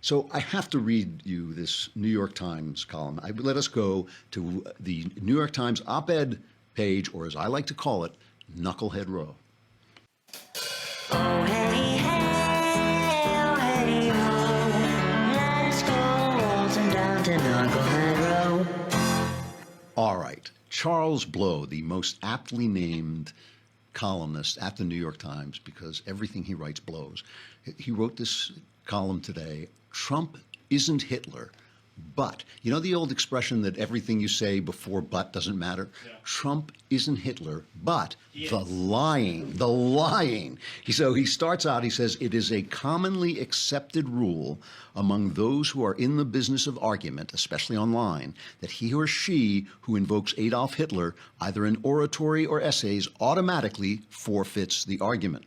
So I have to read you this New York Times column. Let us go to the New York Times op-ed page, or as I like to call it, Knucklehead Row. Oh, hey, hey, oh, hey, oh, let's go waltzing down to Knucklehead Row. All right. Charles Blow, the most aptly named columnist at the New York Times, because everything he writes blows. He wrote this column today, Trump isn't Hitler, but, you know the old expression that everything you say before but doesn't matter? Yeah. Trump isn't Hitler, but the lying. So he starts out, he says, it is a commonly accepted rule among those who are in the business of argument, especially online, that he or she who invokes Adolf Hitler, either in oratory or essays, automatically forfeits the argument.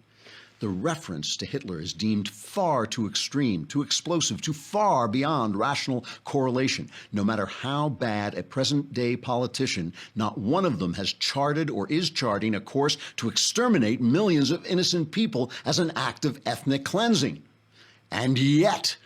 The reference to Hitler is deemed far too extreme, too explosive, too far beyond rational correlation. No matter how bad a present-day politician, not one of them has charted or is charting a course to exterminate millions of innocent people as an act of ethnic cleansing. And yet...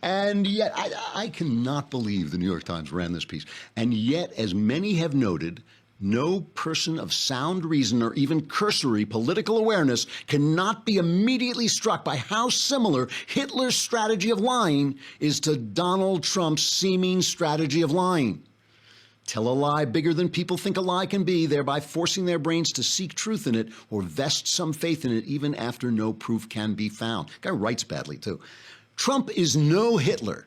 and yet, I cannot believe the New York Times ran this piece. And yet, as many have noted, no person of sound reason or even cursory political awareness cannot be immediately struck by how similar Hitler's strategy of lying is to Donald Trump's seeming strategy of lying. Tell a lie bigger than people think a lie can be, thereby forcing their brains to seek truth in it or vest some faith in it even after no proof can be found. Guy writes badly, too. Trump is no Hitler.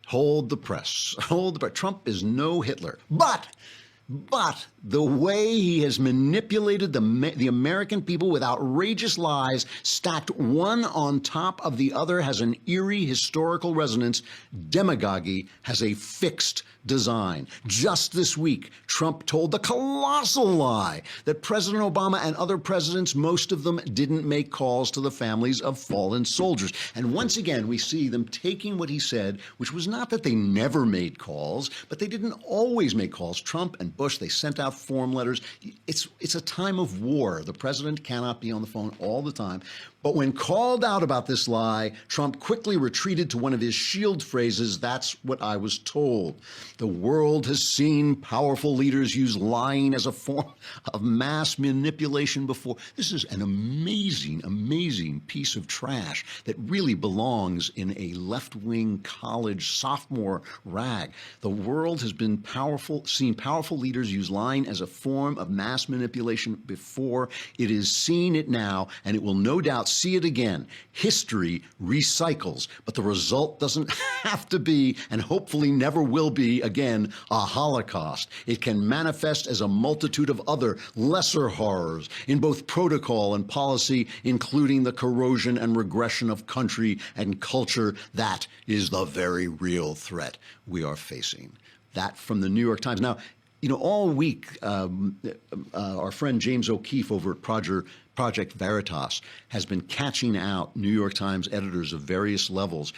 Hold the press. Hold the press. Trump is no Hitler. But the way he has manipulated the American people with outrageous lies, stacked one on top of the other, has an eerie historical resonance. Demagogy has a fixed design. Just this week, Trump told the colossal lie that President Obama and other presidents, most of them, didn't make calls to the families of fallen soldiers. And once again, we see them taking what he said, which was not that they never made calls, but they didn't always make calls. Trump and Bush, they sent out form letters. It's a time of war. The president cannot be on the phone all the time. But when called out about this lie, Trump quickly retreated to one of his shield phrases, "That's what I was told." The world has seen powerful leaders use lying as a form of mass manipulation before. This is an amazing, amazing piece of trash that really belongs in a left-wing college sophomore rag. The world has been seen powerful leaders use lying as a form of mass manipulation before. It is seeing it now, and it will no doubt see it again. History recycles, but the result doesn't have to be, and hopefully never will be again, a Holocaust. It can manifest as a multitude of other lesser horrors in both protocol and policy, including the corrosion and regression of country and culture. That is the very real threat we are facing. That from the New York Times. Now, you know, all week, our friend James O'Keefe over at Project Veritas has been catching out New York Times editors of various levels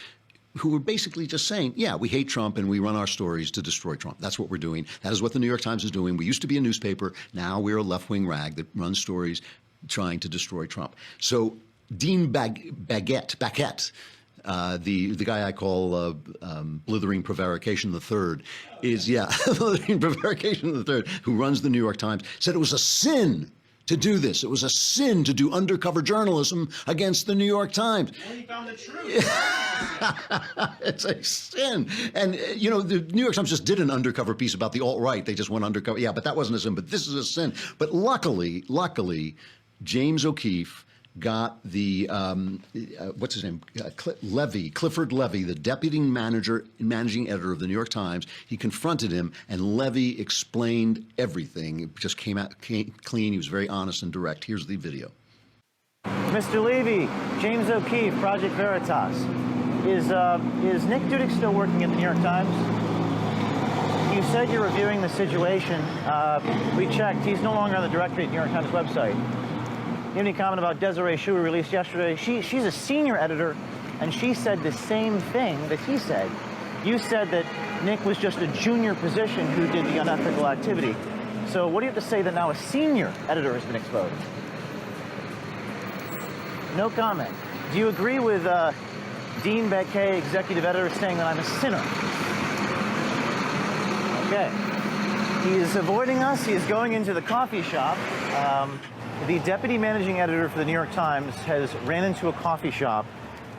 who were basically just saying, yeah, we hate Trump and we run our stories to destroy Trump. That's what we're doing. That is what the New York Times is doing. We used to be a newspaper. Now we're a left-wing rag that runs stories trying to destroy Trump. So Dean Baquet, the guy I call Blithering Prevarication III, Blithering Prevarication III, who runs the New York Times, said it was a sin to do this. It was a sin to do undercover journalism against the New York Times. Well, he found the truth. It's a sin. And, you know, the New York Times just did an undercover piece about the alt-right. They just went undercover. Yeah, but that wasn't a sin. But this is a sin. But luckily, James O'Keefe got the, what's his name, Clifford Levy, the deputy managing editor of the New York Times. He confronted him, and Levy explained everything. It just came clean. He was very honest and direct. Here's the video. Mr. Levy, James O'Keefe, Project Veritas. Is Nick Dudick still working at the New York Times? You said you're reviewing the situation. We checked. He's no longer on the directory at the New York Times website. You have any comment about Desiree Shu, released yesterday? She's a senior editor, and she said the same thing that he said. You said that Nick was just a junior position who did the unethical activity. So what do you have to say that now a senior editor has been exposed? No comment. Do you agree with Dean Baquet, executive editor, saying that I'm a sinner? Okay. He is avoiding us. He is going into the coffee shop. The deputy managing editor for the New York Times has ran into a coffee shop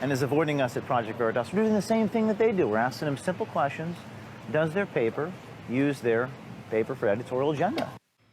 and is avoiding us at Project Veritas. We're doing the same thing that they do. We're asking him simple questions. Does their paper use their paper for editorial agenda?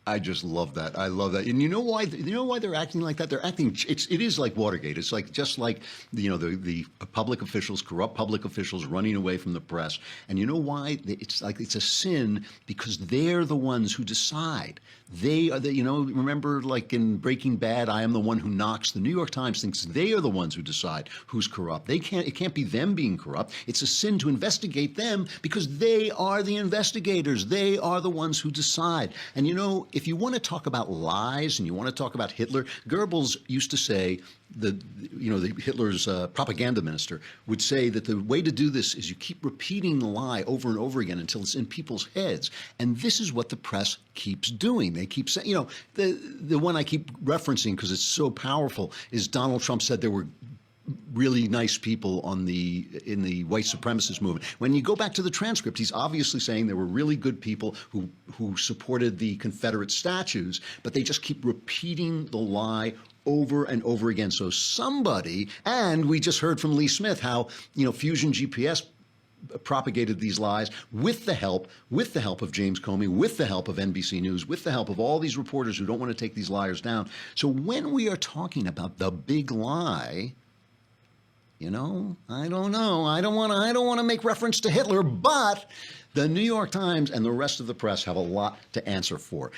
I just love that. I love that. And you know why? You know why they're acting like that? They're acting. It is like Watergate. It's like just like the public officials, corrupt public officials running away from the press. And you know why? It's like it's a sin because they're the ones who decide. They are the remember like in Breaking Bad, I am the one who knocks. The New York Times thinks they are the ones who decide who's corrupt. It can't be them being corrupt. It's a sin to investigate them because they are the investigators. They are the ones who decide. And if you want to talk about lies and you want to talk about Hitler, Goebbels used to say, Hitler's propaganda minister would say that the way to do this is you keep repeating the lie over and over again until it's in people's heads. And this is what the press keeps doing. They keep saying, the one I keep referencing because it's so powerful is Donald Trump said there were really nice people in the white supremacist movement. When you go back to the transcript, he's obviously saying there were really good people who supported the Confederate statues, but they just keep repeating the lie over and over again. So somebody, and we just heard from Lee Smith how, Fusion GPS propagated these lies with the help of James Comey, with the help of NBC News, with the help of all these reporters who don't want to take these liars down. So when we are talking about the big lie, I don't know. I don't want to make reference to Hitler, but the New York Times and the rest of the press have a lot to answer for.